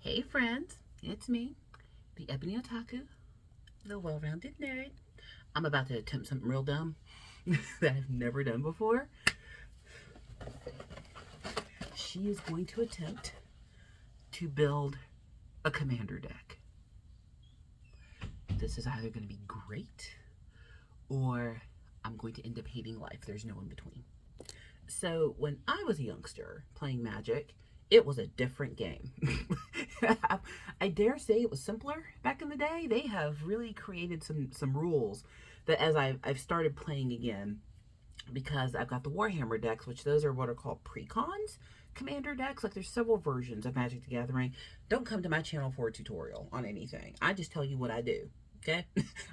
Hey friends, it's me, the Ebony Otaku, the well-rounded nerd. I'm about to attempt something real dumb that I've never done before. She is going to attempt to build a commander deck. This is either going to be great or I'm going to end up hating life. There's no in between. So when I was a youngster playing Magic, it was a different game. I dare say it was simpler back in the day. They have really created some rules that as I've started playing again, because I've got the Warhammer decks, which those are what are called precons commander decks. Like there's several versions of Magic the Gathering. Don't come to my channel for a tutorial on anything. I just tell you what I do. Okay,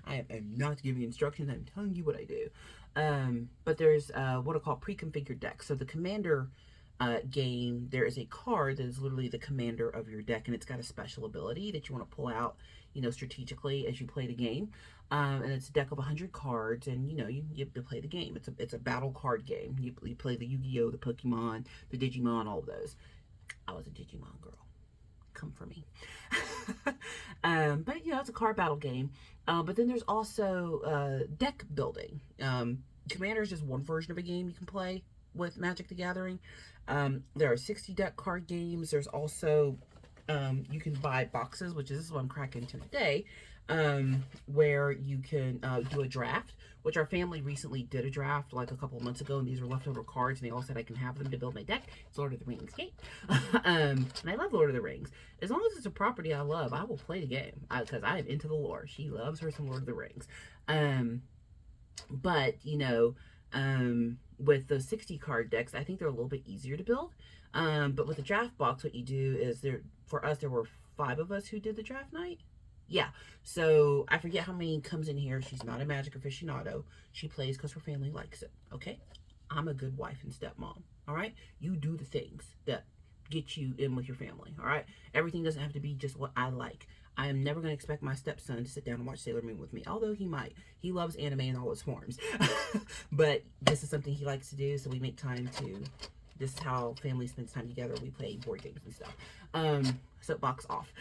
I am not giving instructions. I'm telling you what I do. But there's what are called pre-configured decks. So the commander game, there is a card that is literally the commander of your deck, and it's got a special ability that you want to pull out, strategically as you play the game. And it's a deck of 100 cards, and you play the game. It's a battle card game. You play the Yu-Gi-Oh, the Pokemon, the Digimon, all of those. I was a Digimon girl. Come for me. But it's a card battle game. But then there's also deck building. Commander is just one version of a game you can play with Magic the Gathering. There are 60 deck card games. There's also you can buy boxes, which is what I'm cracking into today, where you can do a draft, which our family recently did a draft like a couple of months ago, and these were leftover cards, and they all said I can have them to build my deck. It's Lord of the Rings game. And I love Lord of the Rings. As long as it's a property I love, I will play the game, because I am into the lore. She loves her some Lord of the Rings. But, with those 60 card decks, I think they're a little bit easier to build. But with the draft box, what you do is for us, there were 5 of us who did the draft night. Yeah. So I forget how many comes in here. She's not a Magic aficionado. She plays because her family likes it. Okay. I'm a good wife and stepmom. All right. You do the things that get you in with your family. All right. Everything doesn't have to be just what I like. I am never going to expect my stepson to sit down and watch Sailor Moon with me, although he might. He loves anime in all its forms. But this is something he likes to do, so we make time to. This is how family spends time together. We play board games and stuff. Soapbox off.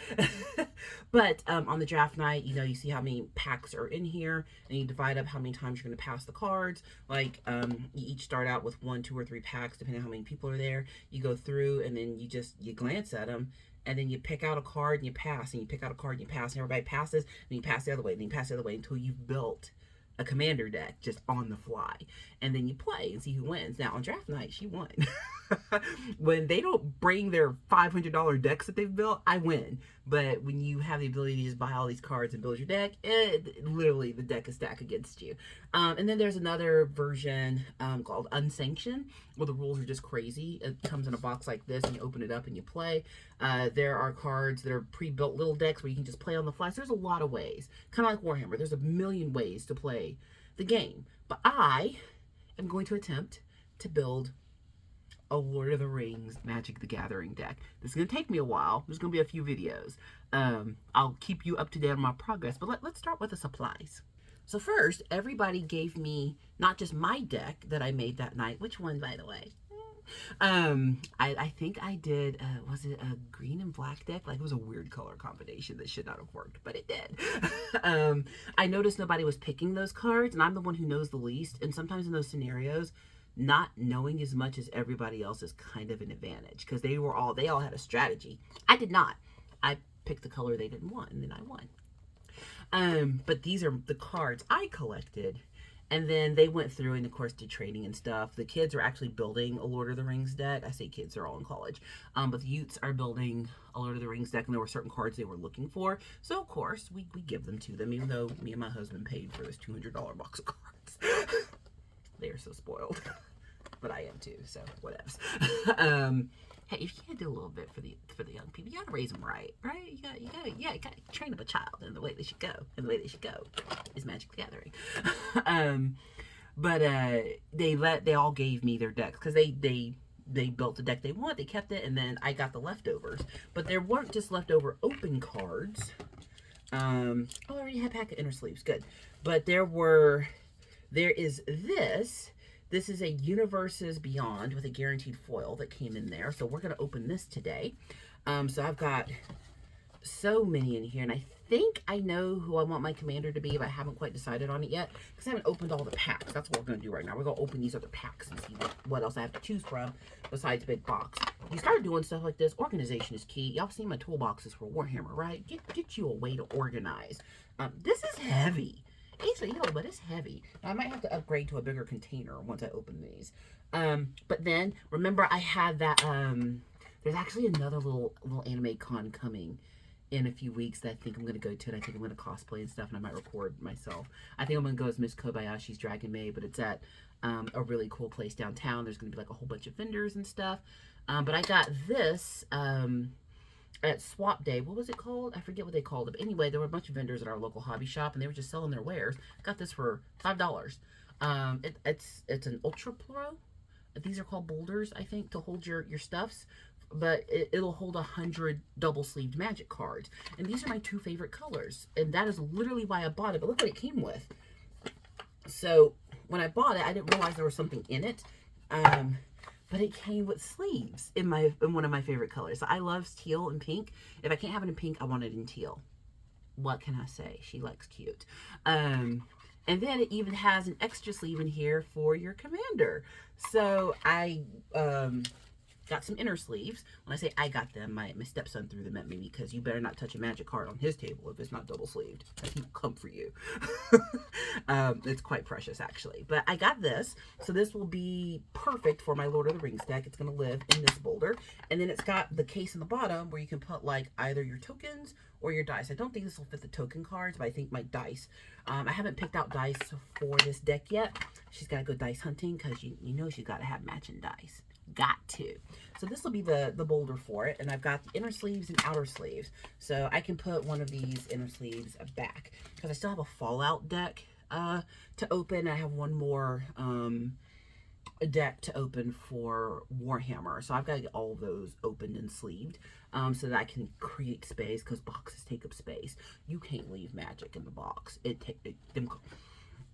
But on the draft night, you see how many packs are in here, and you divide up how many times you're going to pass the cards. Like, you each start out with 1, 2, or 3 packs, depending on how many people are there. You go through, and then you glance at them, and then you pick out a card and you pass, and you pick out a card and you pass, and everybody passes, and you pass the other way, and then you pass the other way until you've built a commander deck just on the fly. And then you play and see who wins. Now on draft night, she won. When they don't bring their $500 decks that they've built, I win. But when you have the ability to just buy all these cards and build your deck, literally the deck is stacked against you. And then there's another version called Unsanctioned, where the rules are just crazy. It comes in a box like this, and you open it up and you play. There are cards that are pre-built little decks where you can just play on the fly. So there's a lot of ways. Kind of like Warhammer. There's a million ways to play the game. But I am going to attempt to build a Lord of the Rings Magic the Gathering deck. This is going to take me a while. There's going to be a few videos. I'll keep you up to date on my progress, but let's start with the supplies. So first, everybody gave me not just my deck that I made that night. Which one, by the way? I think I did, was it a green and black deck? Like, it was a weird color combination that should not have worked, but it did. I noticed nobody was picking those cards, and I'm the one who knows the least, and sometimes in those scenarios, not knowing as much as everybody else is kind of an advantage, because they all had a strategy. I did not. I picked the color they didn't want, and then I won. But these are the cards I collected. And then they went through and, of course, did training and stuff. The kids are actually building a Lord of the Rings deck. I say kids, they're all in college. But the youths are building a Lord of the Rings deck, and there were certain cards they were looking for. So, of course, we give them to them, even though me and my husband paid for this $200 box of cards. They are so spoiled. But I am too, so whatevs. Hey, if you can't do a little bit for the young people, you gotta raise them right? You gotta train up a child in the way they should go. And the way they should go is Magic the Gathering. But they all gave me their decks, because they built the deck they want, they kept it, and then I got the leftovers. But there weren't just leftover open cards. I already had a pack of inner sleeves, good. But there is this. This is a Universes Beyond with a guaranteed foil that came in there. So we're going to open this today. So I've got so many in here, and I think I know who I want my commander to be, but I haven't quite decided on it yet because I haven't opened all the packs. That's what we're going to do right now. We're going to open these other packs and see what else I have to choose from besides big box. You start doing stuff like this, organization is key. Y'all seen my toolboxes for Warhammer, right? Get you a way to organize. This is heavy. Actually, no, but it's heavy. I might have to upgrade to a bigger container once I open these. But then, remember I had that, there's actually another little anime con coming in a few weeks that I think I'm going to go to, and I think I'm going to cosplay and stuff, and I might record myself. I think I'm going to go as Miss Kobayashi's Dragon Maid, but it's at a really cool place downtown. There's going to be like a whole bunch of vendors and stuff. But I got this at Swap Day. What was it called? I forget what they called it. But anyway, there were a bunch of vendors at our local hobby shop, and they were just selling their wares. Got this for $5. It's an Ultra Pro. These are called boulders, I think, to hold your stuffs. But it'll hold 100 double-sleeved Magic cards. And these are my 2 favorite colors. And that is literally why I bought it. But look what it came with. So, when I bought it, I didn't realize there was something in it. But it came with sleeves in one of my favorite colors. So I love teal and pink. If I can't have it in pink, I want it in teal. What can I say? She likes cute. And then it even has an extra sleeve in here for your commander. So I got some inner sleeves. When I say I got them, my stepson threw them at me because you better not touch a Magic card on his table if it's not double sleeved. He will come for you. It's quite precious, actually. But I got this. So this will be perfect for my Lord of the Rings deck. It's going to live in this boulder. And then it's got the case in the bottom where you can put like either your tokens or your dice. I don't think this will fit the token cards, but I think my dice. I haven't picked out dice for this deck yet. She's got to go dice hunting because you know she's got to have matching dice. Got to. So this will be the boulder for it, and I've got the inner sleeves and outer sleeves. So I can put one of these inner sleeves back because I still have a Fallout deck to open. I have one more deck to open for Warhammer. So I've got to get all of those opened and sleeved so that I can create space because boxes take up space. You can't leave Magic in the box.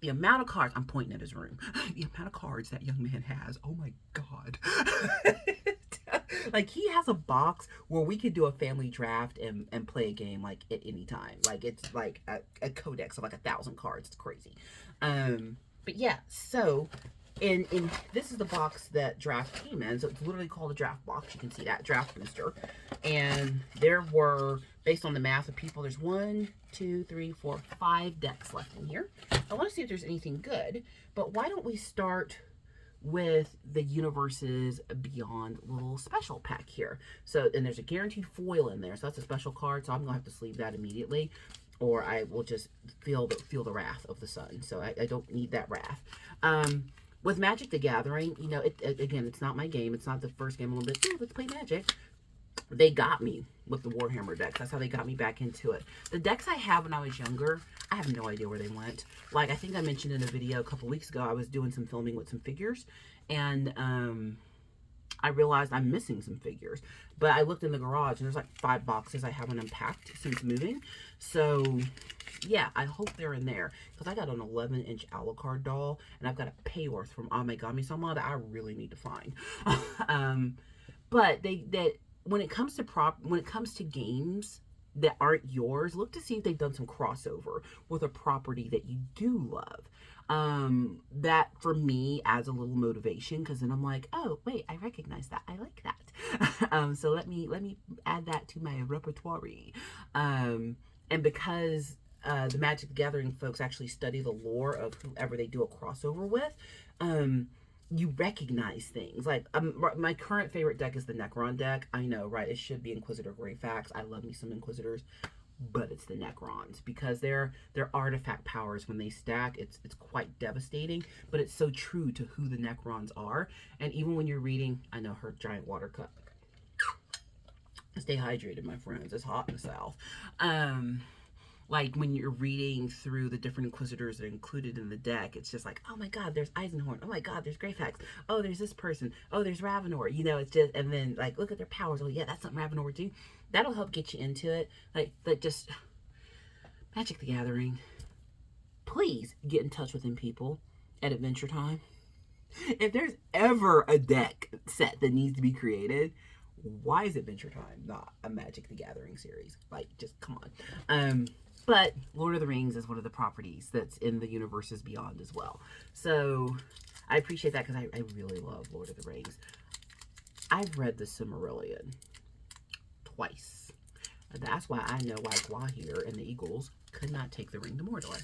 The amount of cards, I'm pointing at his room, the amount of cards that young man has, oh my God. Like, he has a box where we could do a family draft and play a game, like, at any time. Like, it's like a codex of like 1,000 cards. It's crazy. But yeah, so, in this is the box that Draft came in. So it's literally called a Draft box. You can see that, Draft Booster. And there were, based on the math of people, there's 1, 2, 3, 4, 5 decks left in here. I want to see if there's anything good, but why don't we start with the Universes Beyond little special pack here. So, and there's a guaranteed foil in there, so that's a special card, so I'm going to have to sleeve that immediately, or I will just feel the wrath of the sun, so I don't need that wrath. With Magic the Gathering, you know, again, it's not my game, it's not the first game I'm going to be, ooh, let's play Magic. They got me with the Warhammer decks. That's how they got me back into it. The decks I had when I was younger, I have no idea where they went. Like, I think I mentioned in a video a couple weeks ago, I was doing some filming with some figures, and I realized I'm missing some figures. But I looked in the garage, and there's like 5 boxes I haven't unpacked since moving. So, yeah, I hope they're in there. Because I got an 11-inch Alucard doll, and I've got a Payorth from Amegami Sama that I really need to find. But when it comes to games that aren't yours, look to see if they've done some crossover with a property that you do love. That for me adds a little motivation, because then I'm like, oh wait, I recognize that, I like that. So let me add that to my repertoire. And because the Magic the Gathering folks actually study the lore of whoever they do a crossover with, you recognize things. Like, my current favorite deck is the Necron deck. I know, right? It should be Inquisitor Greyfax. I love me some Inquisitors, but it's the Necrons because their artifact powers, when they stack, it's quite devastating. But it's so true to who the Necrons are. And even when you're reading, I know, her giant water cup. Stay hydrated, my friends. It's hot in the South. Like, when you're reading through the different Inquisitors that are included in the deck, it's just like, oh my God, there's Eisenhorn. Oh my God, there's Greyfax. Oh, there's this person. Oh, there's Ravenor. You know, it's just, and then, like, look at their powers. Oh, yeah, that's something Ravenor would do. That'll help get you into it. Like just, Magic the Gathering. Please get in touch with them people at Adventure Time. If there's ever a deck set that needs to be created, why is Adventure Time not a Magic the Gathering series? Like, just come on. But Lord of the Rings is one of the properties that's in the universes beyond as well. So I appreciate that because I really love Lord of the Rings. I've read the Silmarillion twice. That's why I know why Gwahir and the Eagles could not take the ring to Mordor.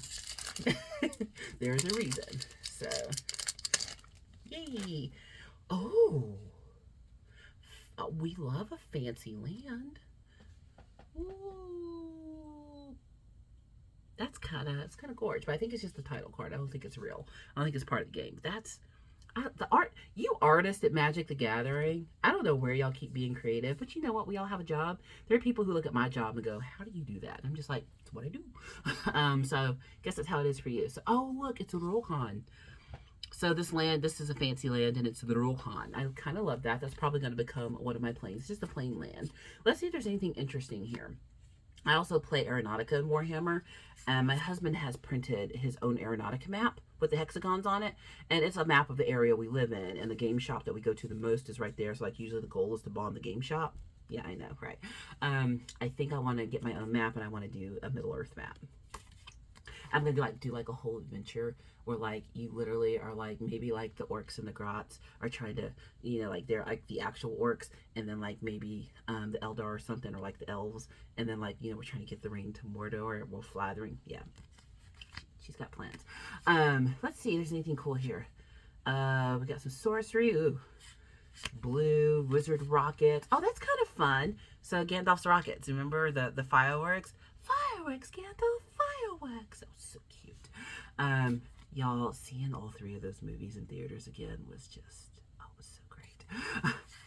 There's a reason. So, yay. Oh, we love a fancy land. Ooh. It's kind of gorgeous, but I think it's just the title card. I don't think it's real. I don't think it's part of the game. That's the art. You artists at Magic the Gathering, I don't know where y'all keep being creative, but you know what? We all have a job. There are people who look at my job and go, "How do you do that?" And I'm just like, "It's what I do." So I guess that's how it is for you. So, oh look, it's a Rohan. So this is a fancy land, and it's the Rohan. I kind of love that. That's probably going to become one of my planes. It's just a plain land. Let's see if there's anything interesting here. I also play Aeronautica in Warhammer, and my husband has printed his own Aeronautica map with the hexagons on it, and it's a map of the area we live in, and the game shop that we go to the most is right there. So like usually the goal is to bomb the game shop. Yeah, I know, right? I think I want to get my own map, and I want to do a Middle Earth map. I'm gonna do like a whole adventure where like you literally are like maybe like the orcs and the grots are trying to, you know, like they're like the actual orcs, and then like maybe the Eldar or something, or like the elves, and then like, you know, we're trying to get the ring to Mordor, and we'll fly the ring. Yeah, she's got plans. Let's see if there's anything cool here. We got some sorcery. Ooh, blue wizard rockets. Oh, that's kind of fun. So Gandalf's rockets. Remember the fireworks? Fireworks, Gandalf, fireworks. That was so cute. Y'all, seeing all three of those movies in theaters again was just, oh, it was so great.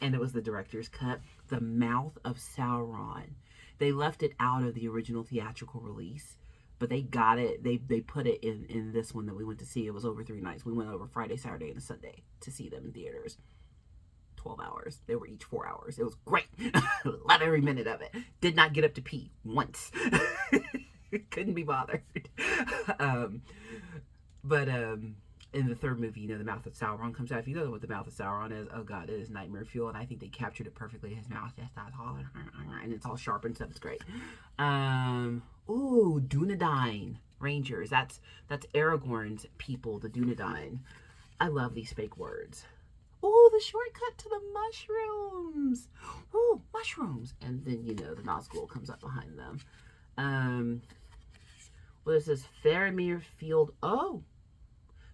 And it was the director's cut. The Mouth of Sauron. They left it out of the original theatrical release, but they got it. They put it in this one that we went to see. It was over 3 nights. We went over Friday, Saturday, and a Sunday to see them in theaters. 12 hours. They were each 4 hours. It was great. Love every minute of it. Did not get up to pee once. Couldn't be bothered. But in the third movie, you know, the Mouth of Sauron comes out. If you know what the Mouth of Sauron is, oh god, it is nightmare fuel, and I think they captured it perfectly. His mouth just that tall, and it's all sharp and stuff. It's great. Ooh, Dunedain Rangers. That's Aragorn's people, the Dunedain. I love these fake words. Oh, the shortcut to the mushrooms. Oh, mushrooms. And then, you know, the Nazgul comes up behind them. What is this? Faramir Field. Oh,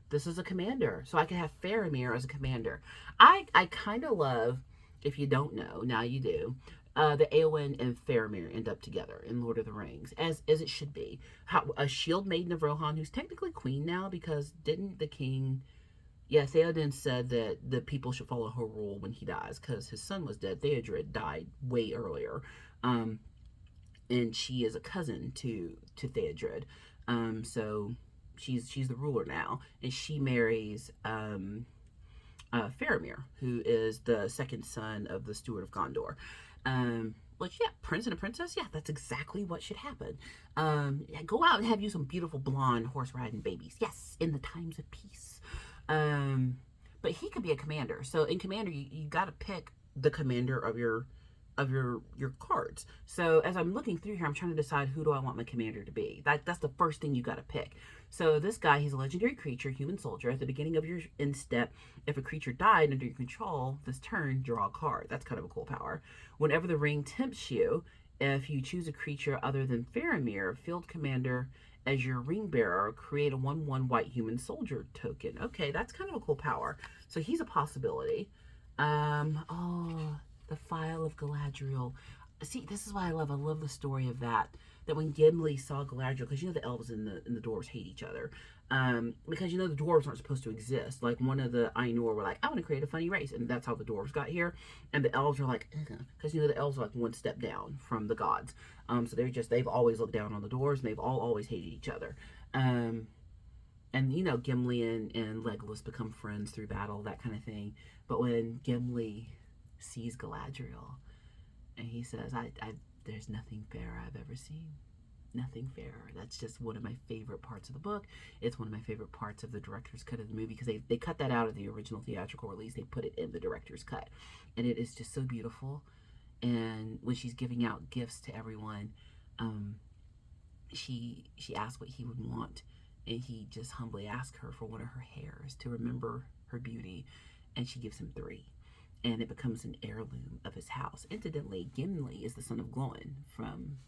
this is a commander. So I can have Faramir as a commander. I kind of love, if you don't know, now you do, the Eowyn and Faramir end up together in Lord of the Rings, as it should be. A shield maiden of Rohan, who's technically queen now, because didn't the king... Yes, Theoden said that the people should follow her rule when he dies, because his son was dead. Theodred died way earlier. And she is a cousin to Theodred. So she's the ruler now. And she marries Faramir, who is the second son of the Steward of Gondor. Which, yeah, prince and a princess, yeah, that's exactly what should happen. Yeah, go out and have you some beautiful blonde horse riding babies. Yes, in the times of peace. But he could be a commander. So in commander, you got to pick the commander of your cards. So as I'm looking through here, I'm trying to decide who do I want my commander to be. That's the first thing you got to pick. So this guy, he's a legendary creature, human soldier. At the beginning of your end step, if a creature died under your control this turn, draw a card. That's kind of a cool power. Whenever the ring tempts you, if you choose a creature other than Faramir, field commander as your ring bearer, create a 1/1 white human soldier token. Okay, that's kind of a cool power. So he's a possibility. Oh, the Phial of Galadriel. See, this is why I love the story of that. That when Gimli saw Galadriel, because you know the elves and the dwarves hate each other. Because you know the dwarves aren't supposed to exist. Like one of the Ainur were like, I want to create a funny race, and that's how the dwarves got here. And the elves are like, because you know the elves are like one step down from the gods. So they've always looked down on the dwarves, and they've always hated each other. And you know Gimli and Legolas become friends through battle, that kind of thing. But when Gimli sees Galadriel, and he says, there's nothing fairer I've ever seen. Nothing fairer. That's just one of my favorite parts of the book. It's one of my favorite parts of the director's cut of the movie, because they cut that out of the original theatrical release. They put it in the director's cut, and it is just so beautiful. And when she's giving out gifts to everyone, um, she asks what he would want, and he just humbly asks her for one of her hairs to remember her beauty, and she gives him 3, and it becomes an heirloom of his house. Incidentally, Gimli is the son of Glóin from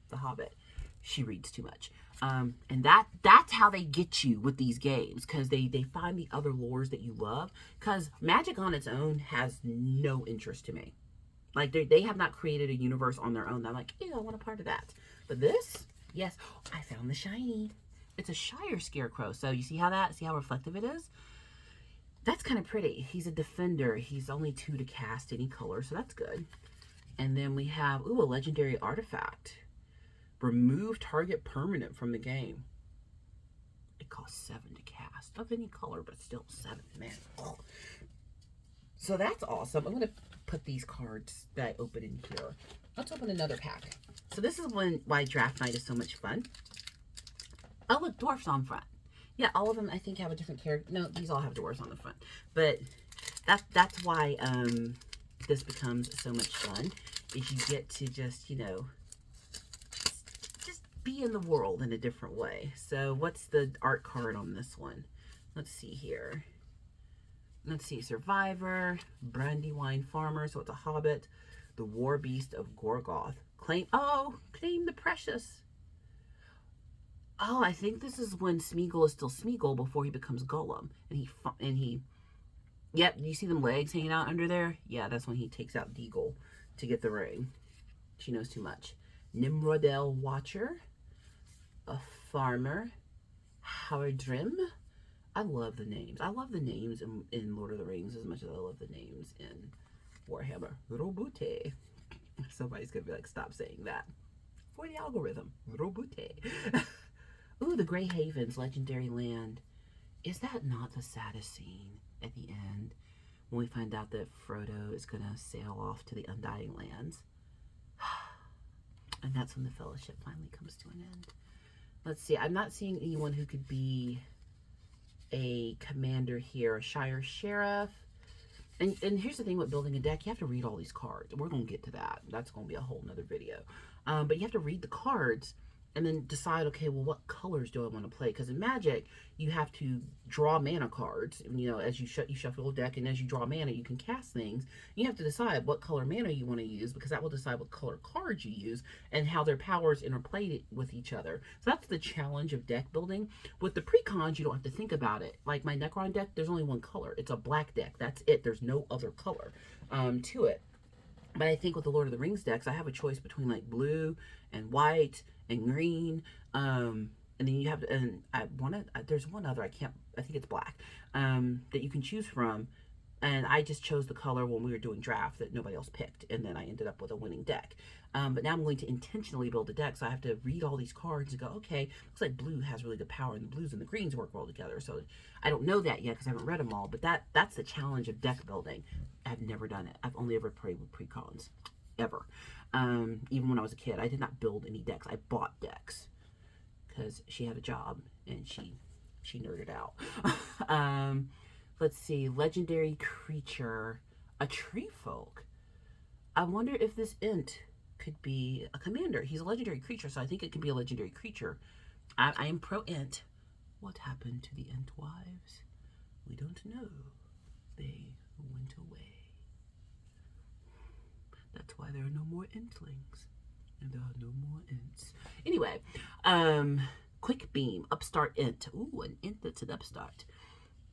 The Hobbit. She reads too much. And that's how they get you with these games, because they find the other lores that you love, because magic on its own has no interest to me. Like, they have not created a universe on their own. I'm like, ew, I want a part of that. But this, yes, I found the shiny. It's a Shire Scarecrow. So you see how reflective it is? That's kind of pretty. He's a defender. He's only 2 to cast any color, so that's good. And then we have, ooh, a legendary artifact. Remove target permanent from the game. It costs 7 to cast. Of any color, but still 7, man. Oh. So that's awesome. I'm going to put these cards that I open in here. Let's open another pack. So this is why draft night is so much fun. Oh, look, dwarfs on front. Yeah, all of them I think have a different character. No, these all have dwarfs on the front. But that's why this becomes so much fun. Is you get to just, you know, just be in the world in a different way. So what's the art card on this one? Let's see here. Let's see, Survivor, Brandywine Farmer, so it's a hobbit, the War Beast of Gorgoth. Claim the precious. Oh, I think this is when Smeagol is still Smeagol before he becomes Gollum. And he, yep, you see them legs hanging out under there? Yeah, that's when he takes out Deagle to get the ring. She knows too much. Nimrodel Watcher, a farmer, Howardrim. I love the names. I love the names in Lord of the Rings as much as I love the names in Warhammer. Roboute. Somebody's going to be like, stop saying that. For the algorithm. Roboute. Ooh, the Grey Havens, legendary land. Is that not the saddest scene at the end? When we find out that Frodo is going to sail off to the Undying Lands. And that's when the Fellowship finally comes to an end. Let's see. I'm not seeing anyone who could be a commander here, a Shire Sheriff. And here's the thing with building a deck, you have to read all these cards. We're going to get to that. That's going to be a whole nother video. But you have to read the cards and then decide, okay, well, what colors do I want to play? Because in Magic, you have to draw mana cards. You know, as you shuffle a deck, and as you draw mana, you can cast things. You have to decide what color mana you want to use, because that will decide what color cards you use and how their powers interplay with each other. So that's the challenge of deck building. With the precons, you don't have to think about it. Like my Necron deck, there's only one color. It's a black deck. That's it. There's no other color to it. But I think with the Lord of the Rings decks, I have a choice between like blue and white and green. And then you have, and there's one other, I think it's black, that you can choose from. And I just chose the color when we were doing draft that nobody else picked. And then I ended up with a winning deck. But now I'm going to intentionally build a deck. So I have to read all these cards and go, okay, looks like blue has really good power, and the blues and the greens work well together. So I don't know that yet because I haven't read them all. But that's the challenge of deck building. I've never done it. I've only ever played with precons. Ever. Even when I was a kid, I did not build any decks. I bought decks because she had a job and she nerded out. Let's see, legendary creature, a tree folk. I wonder if this Ent could be a commander. He's a legendary creature, so I think it could be a legendary creature. I am pro Ent. What happened to the Ent wives? We don't know. They went away. That's why there are no more Entlings. And there are no more Ents. Anyway, quick beam, upstart Ent. Ooh, an Ent that's an upstart.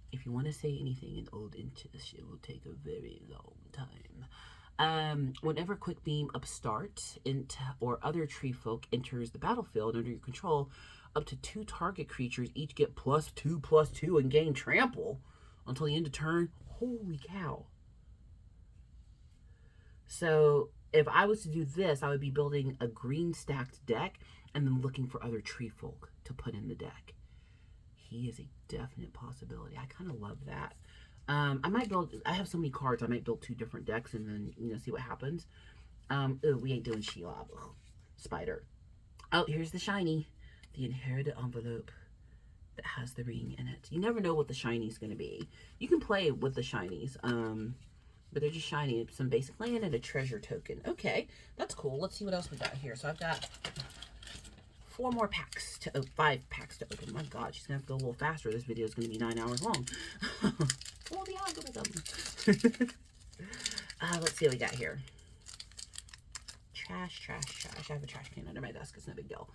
If you want to say anything in Old Entish, it will take a very long time. Whenever Quick Beam Upstart, Ent, or other tree folk enters the battlefield under your control, up to 2 target creatures each get +2/+2 and gain trample until the end of turn. Holy cow. So if I was to do this, I would be building a green stacked deck and then looking for other tree folk to put in the deck. He is a definite possibility. I kind of love that. I have so many cards, I might build 2 different decks and then, you know, see what happens. We ain't doing Shelob. Spider. Oh, here's the shiny. The inherited envelope that has the ring in it. You never know what the shiny's going to be. You can play with the shinies. but they're just shiny. Some basic land and a treasure token. Okay, that's cool. Let's see what else we got here. So I've got 4 more packs to 5 packs to open. My God, she's gonna have to go a little faster. This video is gonna be 9 hours long. Oh, the algorithm. Let's see what we got here. Trash, trash, trash. I have a trash can under my desk. It's no big deal.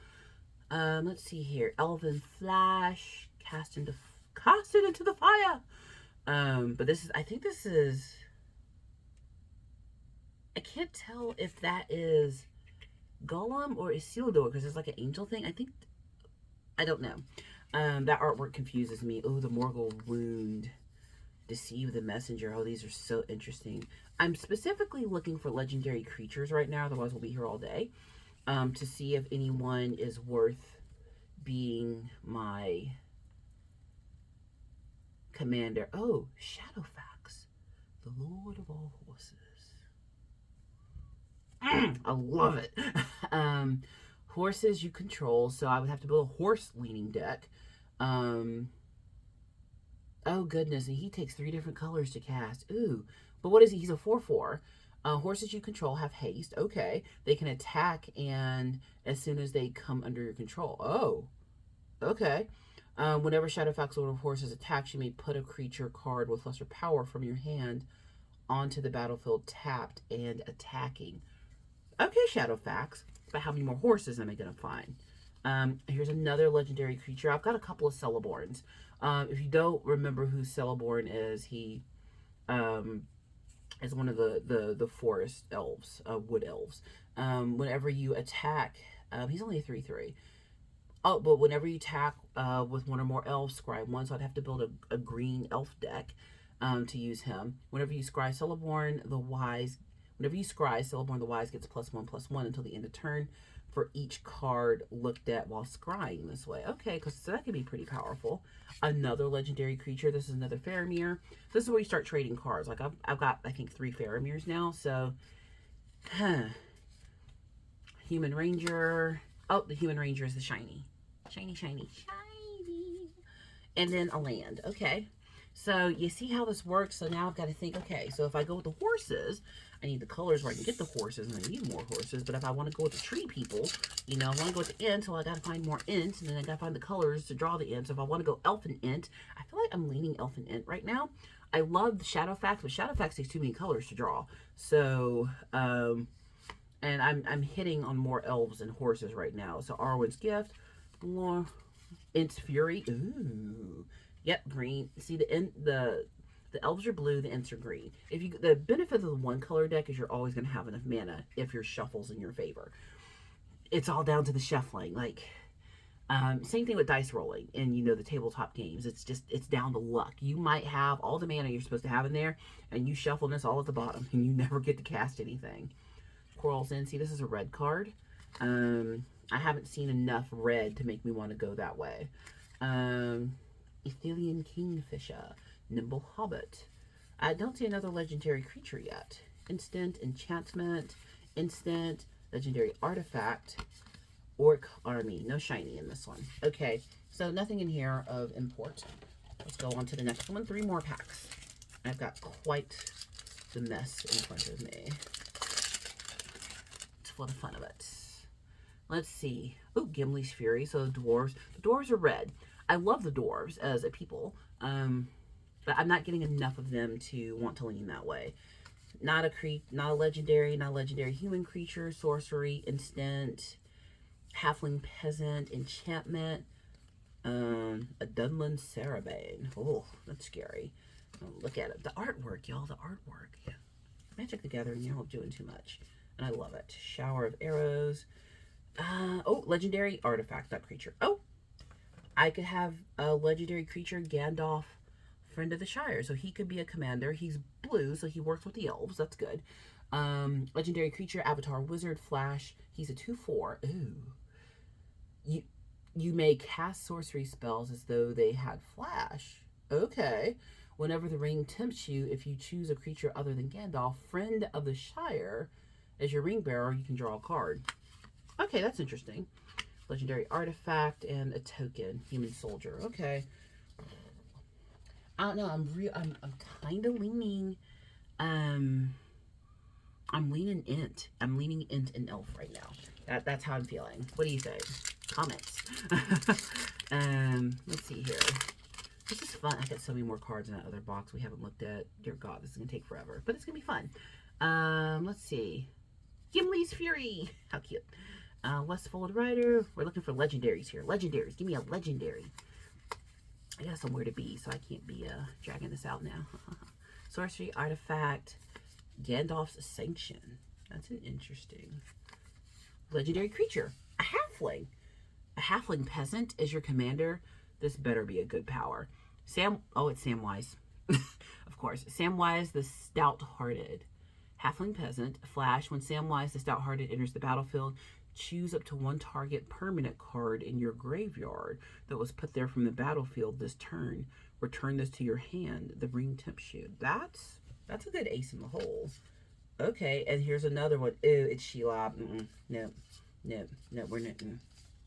Let's see here. Elven Flash. Cast it into the fire. But this is, I think this is, I can't tell if that is Gollum or Isildur, because it's like an angel thing. I don't know. That artwork confuses me. Oh, the Morgul wound. Deceive the messenger. Oh, these are so interesting. I'm specifically looking for legendary creatures right now, otherwise we'll be here all day, to see if anyone is worth being my commander. Oh, Shadowfax, the Lord of all horses. I love it. Horses you control, so I would have to build a horse leaning deck. Oh goodness, and he takes 3 different colors to cast. Ooh, but what is he? He's a 4/4. Horses you control have haste. Okay, they can attack, and as soon as they come under your control. Oh, okay. Whenever Shadowfax Lord of Horses attacks, you may put a creature card with lesser power from your hand onto the battlefield tapped and attacking. Okay, Shadowfax, but how many more horses am I going to find? Here's another legendary creature. I've got a couple of Celeborns. If you don't remember who Celeborn is, he is one of the forest elves, wood elves. Whenever you attack, he's only a 3/3. Oh, but whenever you attack with one or more elves, scry 1. So I'd have to build a green elf deck to use him. Whenever you scry Celeborn the Wise, Celeborn the Wise gets +1/+1 until the end of turn for each card looked at while scrying this way. Okay, because so that could be pretty powerful. Another legendary creature. This is another Faramir. This is where you start trading cards. Like I've got, I think, 3 Faramirs now. So, Human Ranger. Oh, the Human Ranger is the shiny. Shiny, shiny, shiny. And then a land. Okay. So you see how this works? So now I've got to think, okay, so if I go with the horses, I need the colors where I can get the horses, and I need more horses. But if I want to go with the tree people, you know, I want to go with the int, so I got to find more ints, and then I got to find the colors to draw the ints. So if I want to go elfin int, I feel like I'm leaning elfin int right now. I love the Shadowfax, but Shadowfax takes too many colors to draw. So, and I'm hitting on more elves and horses right now. So Arwen's Gift, more Int's Fury. Ooh. Yep, green. See, the elves are blue, the ints are green. The benefit of the 1 color deck is you're always going to have enough mana if your shuffle's in your favor. It's all down to the shuffling. Like, same thing with dice rolling and, you know, the tabletop games. It's down to luck. You might have all the mana you're supposed to have in there, and you shuffle this all at the bottom, and you never get to cast anything. Quarrel's in. See, this is a red card. I haven't seen enough red to make me want to go that way. Ithilien Kingfisher, Nimble Hobbit. I don't see another legendary creature yet. Instant, enchantment, instant, legendary artifact, orc army. No shiny in this one. Okay, so nothing in here of import. Let's go on to the next one. 3 more packs. I've got quite the mess in front of me. It's for the fun of it. Let's see. Oh, Gimli's Fury. So the dwarves. The dwarves are red. I love the dwarves as a people, but I'm not getting enough of them to want to lean that way. Not a legendary human creature, sorcery, instant, halfling peasant, enchantment, a Dunlin Sarabane. Oh, that's scary. Oh, look at it. The artwork, y'all, the artwork. Yeah. Magic the Gathering, y'all doing too much. And I love it. Shower of Arrows. Oh, legendary artifact, that creature. Oh, I could have a legendary creature, Gandalf, Friend of the Shire. So he could be a commander. He's blue, so he works with the elves. That's good. Legendary creature, Avatar Wizard, Flash. He's a 2/4. Ooh. You may cast sorcery spells as though they had Flash. Okay. Whenever the ring tempts you, if you choose a creature other than Gandalf, Friend of the Shire, as your ring bearer, you can draw a card. Okay, that's interesting. Legendary artifact and a token, human soldier. Okay. I don't know. I'm kind of leaning I'm leaning int. I'm leaning int and elf right now. That's how I'm feeling. What do you think? Comments. Let's see here. This is fun. I got so many more cards in that other box we haven't looked at. Dear God, this is gonna take forever, but it's gonna be fun. Let's see. Gimli's Fury. How cute. Westfold Rider. We're looking for legendaries here. Legendaries. Give me a legendary. I got somewhere to be, so I can't be dragging this out now. Sorcery, Artifact, Gandalf's Sanction. That's an interesting legendary creature. A halfling. A halfling peasant is your commander. This better be a good power. It's Samwise. Of course. Samwise the Stout-Hearted. Halfling peasant. Flash. When Samwise the Stout-Hearted enters the battlefield, choose up to one target permanent card in your graveyard that was put there from the battlefield this turn. Return this to your hand. The Ring Temp Shoe. That's a good ace in the hole. Okay, and here's another one. Ew, it's Shelob. No, we're not.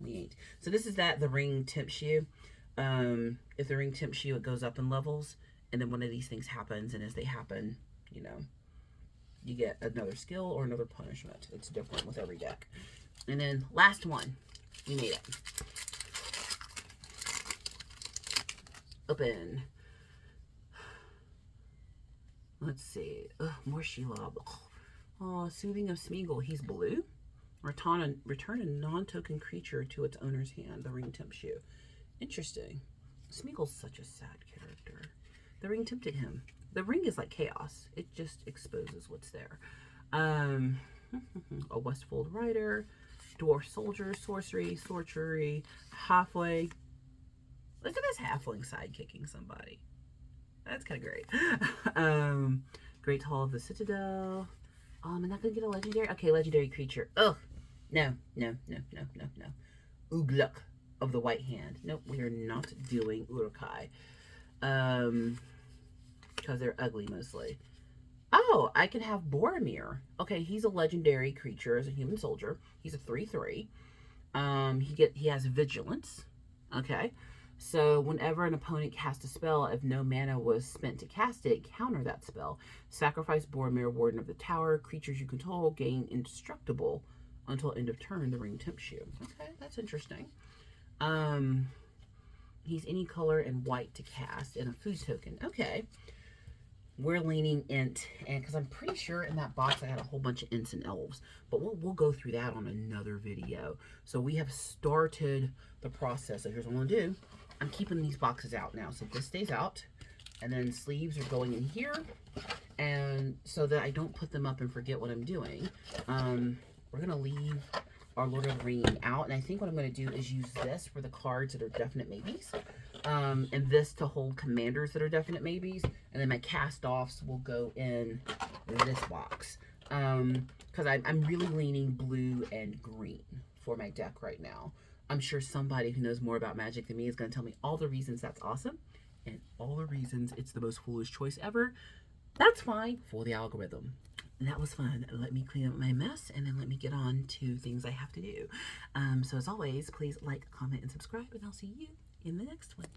We ain't. So this is the Ring Temp Shoe. If the Ring Temp Shoe, it goes up in levels, and then one of these things happens, and as they happen, you know, you get another skill or another punishment. It's different with every deck. And then last one. We made it. Open. Let's see. Ugh, more Shelob. Oh, Soothing of Smeagol. He's blue. Return a non-token creature to its owner's hand. The Ring Temp Shoe. Interesting. Smeagol's such a sad character. The ring tempted him. The ring is like chaos. It just exposes what's there. A Westfold Rider. Dwarf Soldier. Sorcery. Halfway. Look at this halfling sidekicking somebody. That's kind of great. Great Hall of the Citadel. I'm not going to get a legendary. Okay, legendary creature. Ugh. No. Ugluk of the White Hand. Nope, we are not doing Uruk-hai. Because they're ugly mostly. Oh, I can have Boromir. Okay, he's a legendary creature as a human soldier. He's a 3/3. He has vigilance. Okay. So whenever an opponent casts a spell, if no mana was spent to cast it, counter that spell. Sacrifice Boromir, Warden of the Tower. Creatures you control gain indestructible until end of turn. The Ring Temp Shoe. Okay, that's interesting. He's any color and white to cast and a food token. Okay. We're leaning int, and because I'm pretty sure in that box I had a whole bunch of ints and elves, but we'll go through that on another video. So we have started the process. So here's what I'm going to do. I'm keeping these boxes out now. So this stays out, and then sleeves are going in here, and so that I don't put them up and forget what I'm doing. We're going to leave our Lord of the Ring out, and I think what I'm going to do is use this for the cards that are definite maybes, and this to hold commanders that are definite maybes, and then my cast-offs will go in this box, because I'm really leaning blue and green for my deck right now. I'm sure somebody who knows more about Magic than me is going to tell me all the reasons that's awesome, and all the reasons it's the most foolish choice ever. That's fine for the algorithm. And that was fun. Let me clean up my mess, and then let me get on to things I have to do. So as always, please like, comment, and subscribe, and I'll see you in the next one.